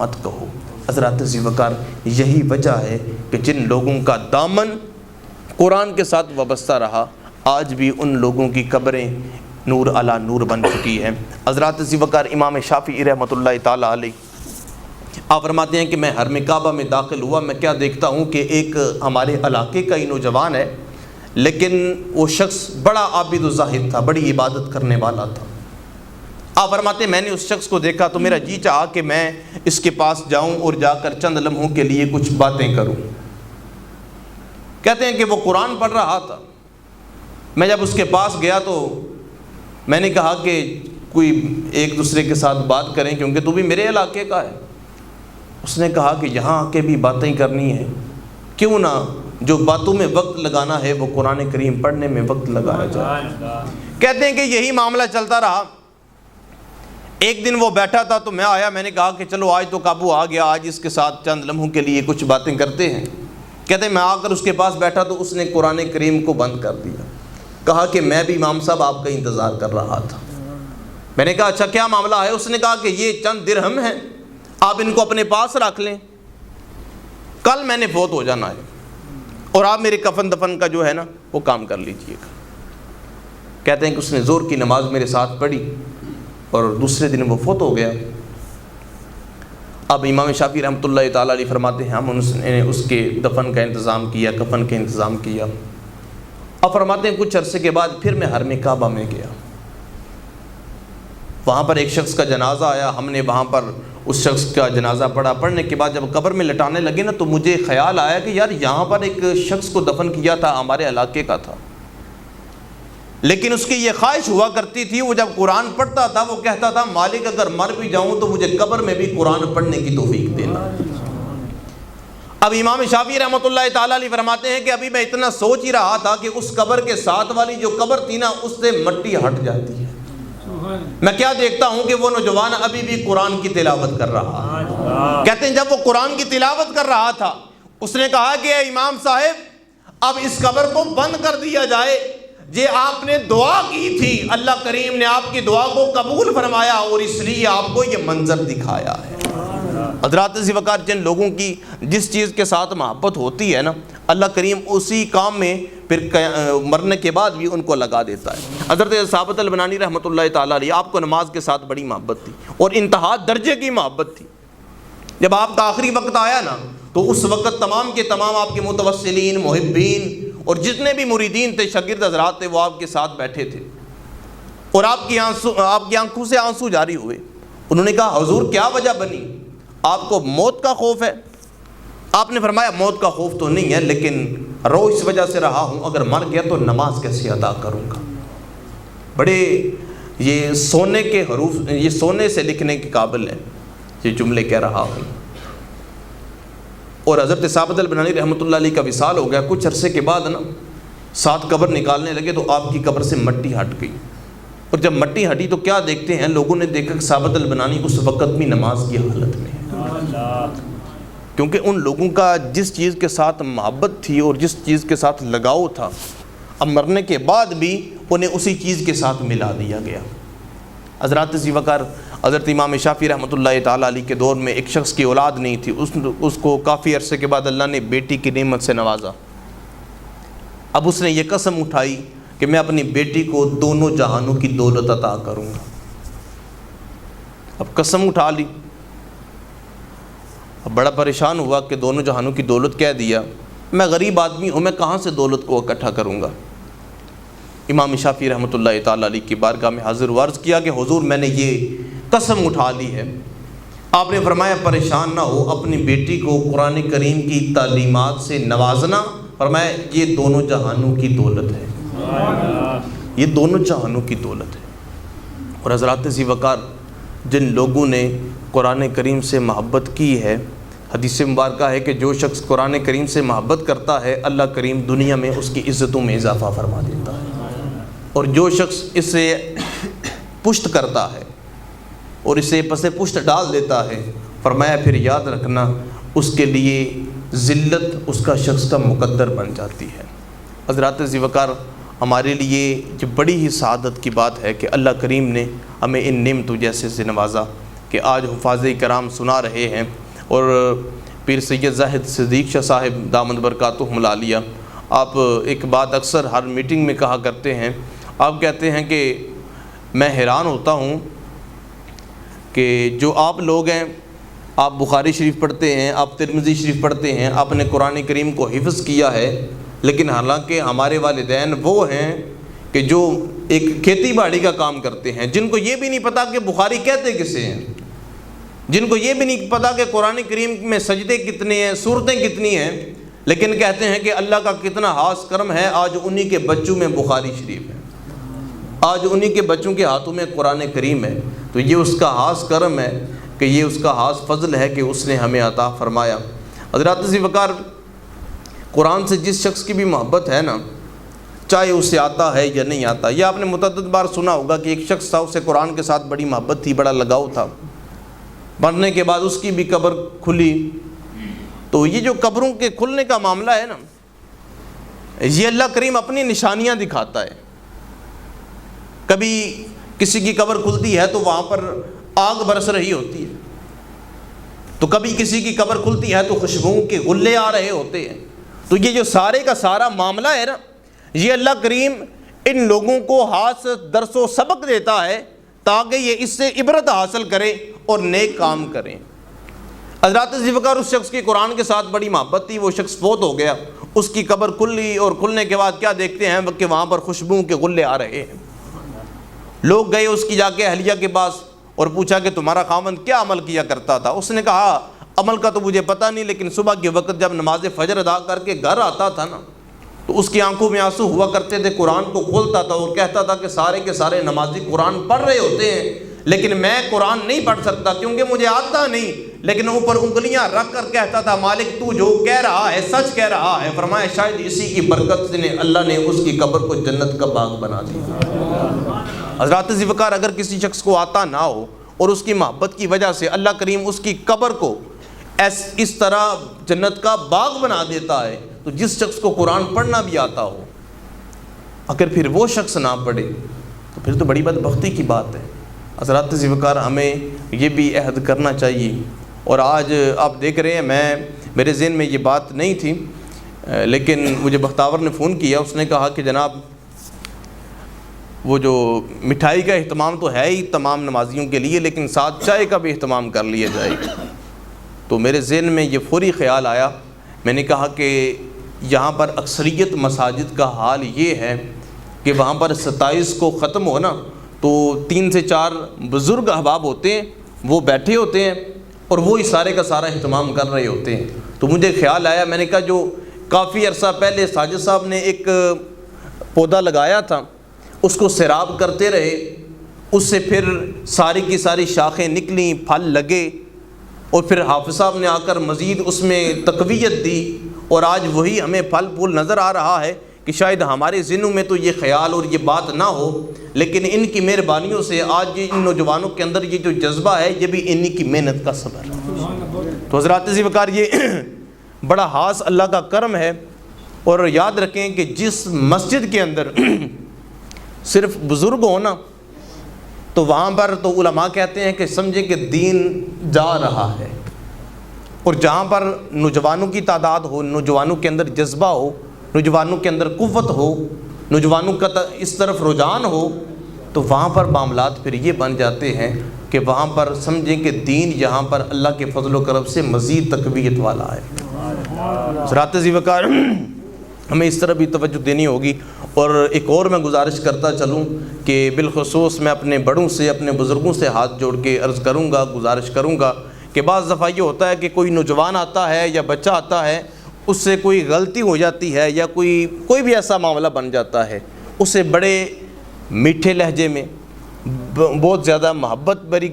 مت کہو۔ حضرات ذی وقار یہی وجہ ہے کہ جن لوگوں کا دامن قرآن کے ساتھ وابستہ رہا آج بھی ان لوگوں کی قبریں نور علی نور بن چکی ہیں۔ حضرات ذی وقار امام شافعی رحمۃ اللہ تعالیٰ علیہ آپ فرماتے ہیں کہ میں حرم کعبہ میں داخل ہوا، میں کیا دیکھتا ہوں کہ ایک ہمارے علاقے کا ہی نوجوان ہے، لیکن وہ شخص بڑا عابد و زاہد تھا، بڑی عبادت کرنے والا تھا۔ آپ فرماتے ہیں میں نے اس شخص کو دیکھا تو میرا جی چاہا کہ میں اس کے پاس جاؤں اور جا کر چند لمحوں کے لیے کچھ باتیں کروں۔ کہتے ہیں کہ وہ قرآن پڑھ رہا تھا، میں جب اس کے پاس گیا تو میں نے کہا کہ کوئی ایک دوسرے کے ساتھ بات کریں کیونکہ تو بھی میرے علاقے کا ہے۔ اس نے کہا کہ یہاں آ کے بھی باتیں کرنی ہیں، کیوں نہ جو باتوں میں وقت لگانا ہے وہ قرآن کریم پڑھنے میں وقت لگایا جائے۔ کہتے ہیں کہ یہی معاملہ چلتا رہا۔ ایک دن وہ بیٹھا تھا تو میں آیا، میں نے کہا کہ چلو آج تو قابو آ گیا، آج اس کے ساتھ چند لمحوں کے لیے کچھ باتیں کرتے ہیں۔ کہتے ہیں میں آ کر اس کے پاس بیٹھا تو اس نے قرآن کریم کو بند کر دیا، کہا کہ میں بھی امام صاحب آپ کا انتظار کر رہا تھا۔ میں نے کہا اچھا کیا معاملہ ہے؟ اس نے کہا کہ یہ چند درہم ہیں، آپ ان کو اپنے پاس رکھ لیں، کل میں نے فوت ہو جانا ہے اور آپ میرے کفن دفن کا جو ہے نا وہ کام کر لیجئے گا۔ کہتے ہیں کہ اس نے ظہر کی نماز میرے ساتھ پڑھی اور دوسرے دن وہ فوت ہو گیا۔ اب امام شافعی رحمۃ اللہ تعالیٰ علیہ فرماتے ہیں ہم نے اس کے دفن کا انتظام کیا، کفن کا انتظام کیا۔ اب فرماتے ہیں کچھ عرصے کے بعد پھر میں حرم کعبہ میں گیا، وہاں پر ایک شخص کا جنازہ آیا، ہم نے وہاں پر اس شخص کا جنازہ پڑھا۔ پڑھنے کے بعد جب قبر میں لٹانے لگے نا تو مجھے خیال آیا کہ یار یہاں پر ایک شخص کو دفن کیا تھا، ہمارے علاقے کا تھا، لیکن اس کی یہ خواہش ہوا کرتی تھی وہ جب قرآن پڑھتا تھا وہ کہتا تھا مالک اگر مر بھی جاؤں تو مجھے قبر میں بھی قرآن پڑھنے کی توفیق دینا۔ اب امام شافعی رحمۃ اللہ تعالیٰ علیہ فرماتے ہیں کہ ابھی میں اتنا سوچ ہی رہا تھا کہ اس قبر کے ساتھ والی جو قبر تھی نا اس سے مٹی ہٹ جاتی ہے، میں کیا دیکھتا ہوں کہ وہ نوجوان ابھی بھی قرآن کی تلاوت کر رہا ہے۔ کہتے ہیں جب وہ قرآن کی تلاوت کر رہا تھا اس نے کہا کہ اے امام صاحب اب اس قبر کو بند کر دیا جائے، یہ آپ نے دعا کی تھی، اللہ کریم نے آپ کی دعا کو قبول فرمایا اور اس لیے آپ کو یہ منظر دکھایا ہے۔ حضرات ذی وقار جن لوگوں کی جس چیز کے ساتھ محبت ہوتی ہے نا اللہ کریم اسی کام میں پھر مرنے کے بعد بھی ان کو لگا دیتا ہے۔ حضرت ثابت البنانی رحمۃ اللہ تعالیٰ علیہ آپ کو نماز کے ساتھ بڑی محبت تھی اور انتہا درجے کی محبت تھی۔ جب آپ کا آخری وقت آیا نا تو اس وقت تمام کے تمام آپ کے متوسلین، محبین اور جتنے بھی مریدین تھے، شاگرد حضرات تھے، وہ آپ کے ساتھ بیٹھے تھے اور آپ کی آنکھوں سے آنسو جاری ہوئے۔ انہوں نے کہا حضور کیا وجہ بنی؟ آپ کو موت کا خوف ہے؟ آپ نے فرمایا موت کا خوف تو نہیں ہے لیکن رو اس وجہ سے رہا ہوں اگر مر گیا تو نماز کیسے ادا کروں گا۔ بڑے یہ سونے کے حروف، یہ سونے سے لکھنے کے قابل ہے یہ جملے کہہ رہا ہوں۔ اور حضرت ثابت البنانی رحمۃ اللہ علیہ کا وصال ہو گیا، کچھ عرصے کے بعد نا ساتھ قبر نکالنے لگے تو آپ کی قبر سے مٹی ہٹ گئی، اور جب مٹی ہٹی تو کیا دیکھتے ہیں لوگوں نے دیکھا کہ ثابت البنانی اس وقت بھی نماز کی حالت میں ہے، کیونکہ ان لوگوں کا جس چیز کے ساتھ محبت تھی اور جس چیز کے ساتھ لگاؤ تھا اب مرنے کے بعد بھی انہیں اسی چیز کے ساتھ ملا دیا گیا۔ حضرات ذی وقار حضرت امام شافعی رحمۃ اللہ تعالیٰ علیہ کے دور میں ایک شخص کی اولاد نہیں تھی، اس کو کافی عرصے کے بعد اللہ نے بیٹی کی نعمت سے نوازا۔ اب اس نے یہ قسم اٹھائی کہ میں اپنی بیٹی کو دونوں جہانوں کی دولت عطا کروں گا۔ اب قسم اٹھا لی، اب بڑا پریشان ہوا کہ دونوں جہانوں کی دولت کہہ دیا، میں غریب آدمی ہوں، میں کہاں سے دولت کو اکٹھا کروں گا۔ امام شافعی رحمۃ اللہ تعالیٰ علیہ کی بارگاہ میں حاضر عرض کیا کہ حضور میں نے یہ قسم اٹھا لی ہے۔ آپ نے فرمایا پریشان نہ ہو، اپنی بیٹی کو قرآن کریم کی تعلیمات سے نوازنا، فرمایا یہ دونوں جہانوں کی دولت ہے، یہ دونوں جہانوں کی دولت ہے۔ اور حضرات ذی وقار جن لوگوں نے قرآن کریم سے محبت کی ہے، حدیث مبارکہ ہے کہ جو شخص قرآن کریم سے محبت کرتا ہے اللہ کریم دنیا میں اس کی عزتوں میں اضافہ فرما دیتا ہے، اور جو شخص اس سے پشت کرتا ہے اور اسے پس پشت ڈال دیتا ہے، فرمایا پھر یاد رکھنا اس کے لیے ذلت اس کا شخص کا مقدر بن جاتی ہے۔ حضرات ذی وقار ہمارے لیے یہ بڑی ہی سعادت کی بات ہے کہ اللہ کریم نے ہمیں ان نعمتوں جیسے سے نوازا۔ کہ آج حفاظ کرام سنا رہے ہیں، اور پیر سید زاہد صدیق شاہ صاحب دامت برکاتہم العالیہ، آپ ایک بات اکثر ہر میٹنگ میں کہا کرتے ہیں، آپ کہتے ہیں کہ میں حیران ہوتا ہوں کہ جو آپ لوگ ہیں، آپ بخاری شریف پڑھتے ہیں، آپ ترمذی شریف پڑھتے ہیں، آپ نے قرآن کریم کو حفظ کیا ہے، لیکن حالانکہ ہمارے والدین وہ ہیں کہ جو ایک کھیتی باڑی کا کام کرتے ہیں، جن کو یہ بھی نہیں پتہ کہ بخاری کہتے کسے ہیں، جن کو یہ بھی نہیں پتہ کہ قرآن کریم میں سجدے کتنے ہیں، سورتیں کتنی ہیں، لیکن کہتے ہیں کہ اللہ کا کتنا خاص کرم ہے، آج انہی کے بچوں میں بخاری شریف ہے، آج انہی کے بچوں کے ہاتھوں میں قرآن کریم ہے۔ تو یہ اس کا خاص کرم ہے کہ یہ اس کا خاص فضل ہے کہ اس نے ہمیں عطا فرمایا۔ حضرات عزیز وقار، قرآن سے جس شخص کی بھی محبت ہے نا، چاہے اسے آتا ہے یا نہیں آتا، یہ آپ نے متعدد بار سنا ہوگا کہ ایک شخص تھا، اسے قرآن کے ساتھ بڑی محبت تھی، بڑا لگاؤ تھا، مرنے کے بعد اس کی بھی قبر کھلی۔ تو یہ جو قبروں کے کھلنے کا معاملہ ہے نا، یہ اللہ کریم اپنی نشانیاں دکھاتا ہے۔ کبھی کسی کی قبر کھلتی ہے تو وہاں پر آگ برس رہی ہوتی ہے، تو کبھی کسی کی قبر کھلتی ہے تو خوشبوؤں کے غلے آ رہے ہوتے ہیں۔ تو یہ جو سارے کا سارا معاملہ ہے نا، یہ اللہ کریم ان لوگوں کو خاص درس و سبق دیتا ہے تاکہ یہ اس سے عبرت حاصل کریں اور نیک کام کریں۔ حضرات عزیز وقار، اس شخص کی قرآن کے ساتھ بڑی محبت تھی، وہ شخص فوت ہو گیا، اس کی قبر کھلی، اور کھلنے کے بعد کیا دیکھتے ہیں کہ وہاں پر خوشبوؤں کے غلے آ رہے ہیں۔ لوگ گئے اس کی جا کے اہلیہ کے پاس اور پوچھا کہ تمہارا خاوند کیا عمل کیا کرتا تھا؟ اس نے کہا عمل کا تو مجھے پتہ نہیں، لیکن صبح کے وقت جب نماز فجر ادا کر کے گھر آتا تھا نا، تو اس کی آنکھوں میں آنسو ہوا کرتے تھے، قرآن کو کھولتا تھا اور کہتا تھا کہ سارے کے سارے نمازی قرآن پڑھ رہے ہوتے ہیں، لیکن میں قرآن نہیں پڑھ سکتا کیونکہ مجھے آتا نہیں، لیکن اوپر انگلیاں رکھ کر کہتا تھا مالک تو جو کہہ رہا ہے سچ کہہ رہا ہے۔ فرمایا شاید اسی کی برکت سے اللہ نے اس کی قبر کو جنت کا باغ بنا دیا۔ حضرات عزیز وقار، اگر کسی شخص کو آتا نہ ہو اور اس کی محبت کی وجہ سے اللہ کریم اس کی قبر کو اس طرح جنت کا باغ بنا دیتا ہے، تو جس شخص کو قرآن پڑھنا بھی آتا ہو اگر پھر وہ شخص نہ پڑھے تو پھر تو بڑی بدبختی کی بات ہے۔ حضرات عزیز وقار، ہمیں یہ بھی عہد کرنا چاہیے، اور آج آپ دیکھ رہے ہیں، میرے ذہن میں یہ بات نہیں تھی، لیکن مجھے بختاور نے فون کیا، اس نے کہا کہ جناب وہ جو مٹھائی کا اہتمام تو ہے ہی تمام نمازیوں کے لیے، لیکن ساتھ چائے کا بھی اہتمام کر لیا جائے گا۔ تو میرے ذہن میں یہ فوری خیال آیا، میں نے کہا کہ یہاں پر اکثریت مساجد کا حال یہ ہے کہ وہاں پر 27 کو ختم ہو نا، تو 3 سے 4 بزرگ احباب ہوتے ہیں، وہ بیٹھے ہوتے ہیں اور وہ سارے کا سارا اہتمام کر رہے ہوتے ہیں۔ تو مجھے خیال آیا، میں نے کہا جو کافی عرصہ پہلے ساجد صاحب نے ایک پودا لگایا تھا، اس کو سیراب کرتے رہے، اس سے پھر ساری کی ساری شاخیں نکلیں، پھل لگے، اور پھر حافظ صاحب نے آ کر مزید اس میں تقویت دی، اور آج وہی ہمیں پھل پھول نظر آ رہا ہے کہ شاید ہمارے ذہنوں میں تو یہ خیال اور یہ بات نہ ہو، لیکن ان کی مہربانیوں سے آج ان نوجوانوں کے اندر یہ جو جذبہ ہے، یہ بھی انہی کی محنت کا ثمر ہے۔ تو حضرات عزیز وقار، یہ بڑا خاص اللہ کا کرم ہے، اور یاد رکھیں کہ جس مسجد کے اندر صرف بزرگ ہونا، تو وہاں پر تو علماء کہتے ہیں کہ سمجھے کہ دین جا رہا ہے، اور جہاں پر نوجوانوں کی تعداد ہو، نوجوانوں کے اندر جذبہ ہو، نوجوانوں کے اندر قوت ہو، نوجوانوں کا اس طرف رجحان ہو، تو وہاں پر معاملات پھر یہ بن جاتے ہیں کہ وہاں پر سمجھیں کہ دین یہاں پر اللہ کے فضل و کرم سے مزید تقویت والا ہے۔ حضرات عزیز وقار، ہمیں اس طرح بھی توجہ دینی ہوگی۔ اور ایک اور میں گزارش کرتا چلوں کہ بالخصوص میں اپنے بڑوں سے، اپنے بزرگوں سے ہاتھ جوڑ کے عرض کروں گا، گزارش کروں گا کہ بعض دفعہ یہ ہوتا ہے کہ کوئی نوجوان آتا ہے یا بچہ آتا ہے، اس سے کوئی غلطی ہو جاتی ہے یا کوئی بھی ایسا معاملہ بن جاتا ہے، اسے بڑے میٹھے لہجے میں، بہت زیادہ محبت بھری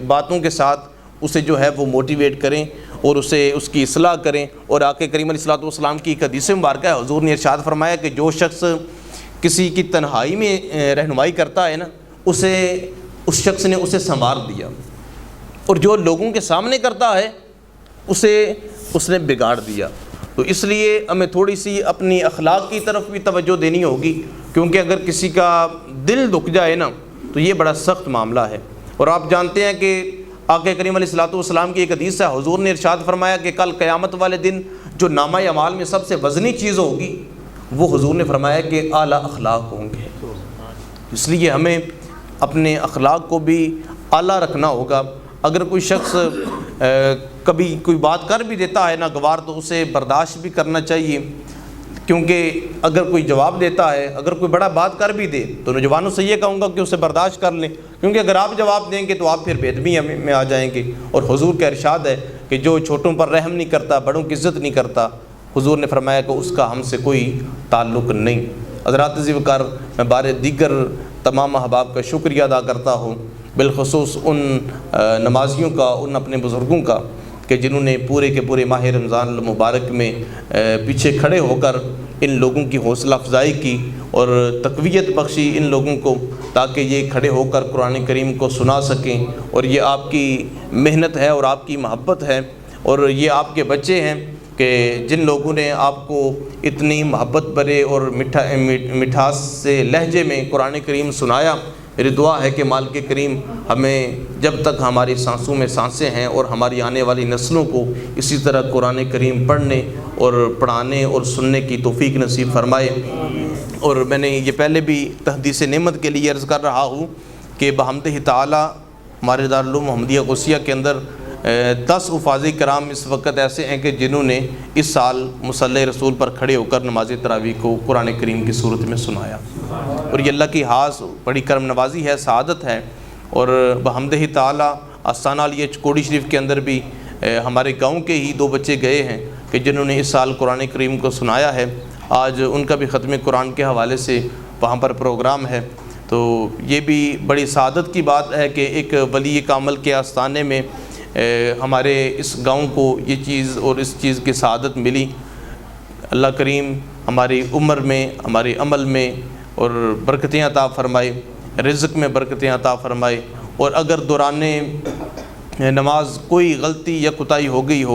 باتوں کے ساتھ اسے جو ہے وہ موٹیویٹ کریں اور اس کی اصلاح کریں۔ اور آقا کریم علیہ الصلوۃ والسلام کی ایک حدیث مبارکہ ہے، حضور نے ارشاد فرمایا کہ جو شخص کسی کی تنہائی میں رہنمائی کرتا ہے نا، اس شخص نے اسے سنوار دیا، اور جو لوگوں کے سامنے کرتا ہے اس نے بگاڑ دیا۔ تو اس لیے ہمیں تھوڑی سی اپنی اخلاق کی طرف بھی توجہ دینی ہوگی، کیونکہ اگر کسی کا دل دکھ جائے نا تو یہ بڑا سخت معاملہ ہے۔ اور آپ جانتے ہیں کہ آقا کریم علیہ الصلوۃ والسلام کی ایک حدیث ہے، حضور نے ارشاد فرمایا کہ کل قیامت والے دن جو نامہ اعمال میں سب سے وزنی چیز ہوگی وہ حضور نے فرمایا کہ اعلیٰ اخلاق ہوں گے۔ اس لیے ہمیں اپنے اخلاق کو بھی اعلیٰ رکھنا ہوگا۔ اگر کوئی شخص کبھی کوئی بات کر بھی دیتا ہے ناگوار تو اسے برداشت بھی کرنا چاہیے، کیونکہ اگر کوئی جواب دیتا ہے، اگر کوئی بڑا بات کر بھی دے تو نوجوانوں سے یہ کہوں گا کہ اسے برداشت کر لیں، کیونکہ اگر آپ جواب دیں گے تو آپ پھر بے ادبی میں آ جائیں گے۔ اور حضور کا ارشاد ہے کہ جو چھوٹوں پر رحم نہیں کرتا، بڑوں کی عزت نہیں کرتا، حضور نے فرمایا کہ اس کا ہم سے کوئی تعلق نہیں۔ حضرات عزیز وقار، میں بارے دیگر تمام احباب کا شکریہ ادا کرتا ہوں، بالخصوص ان نمازیوں کا، ان اپنے بزرگوں کا کہ جنہوں نے پورے کے پورے ماہ رمضان المبارک میں پیچھے کھڑے ہو کر ان لوگوں کی حوصلہ افزائی کی اور تقویت بخشی ان لوگوں کو، تاکہ یہ کھڑے ہو کر قرآن کریم کو سنا سکیں۔ اور یہ آپ کی محنت ہے اور آپ کی محبت ہے، اور یہ آپ کے بچے ہیں کہ جن لوگوں نے آپ کو اتنی محبت بھرے اور مٹھاس سے لہجے میں قرآن کریم سنایا۔ میری دعا ہے کہ مالک کریم ہمیں جب تک ہماری سانسوں میں سانسیں ہیں اور ہماری آنے والی نسلوں کو اسی طرح قرآن کریم پڑھنے اور پڑھانے اور سننے کی توفیق نصیب فرمائے۔ اور میں نے یہ پہلے بھی تحدیث نعمت کے لیے عرض کر رہا ہوں کہ بحمدہ تعالی ہمارے دارالعلوم محمدیہ غوثیہ کے اندر 10 حفاظ کرام اس وقت ایسے ہیں کہ جنہوں نے اس سال مصلی رسول پر کھڑے ہو کر نماز تراویح کو قرآن کریم کی صورت میں سنایا، اور یہ اللہ کی خاص بڑی کرم نوازی ہے، سعادت ہے۔ اور بحمدہ تعالی آستانہ علیہ چکوڑی شریف کے اندر بھی ہمارے گاؤں کے ہی 2 بچے گئے ہیں کہ جنہوں نے اس سال قرآن کریم کو سنایا ہے۔ آج ان کا بھی ختم قرآن کے حوالے سے وہاں پر پروگرام ہے، تو یہ بھی بڑی سعادت کی بات ہے کہ ایک ولی کامل کے آستانے میں ہمارے اس گاؤں کو یہ چیز اور اس چیز کی سعادت ملی۔ اللہ کریم ہماری عمر میں، ہمارے عمل میں اور برکتیں عطا فرمائے، رزق میں برکتیں عطا فرمائے، اور اگر دوران نماز کوئی غلطی یا کوتاہی ہو گئی ہو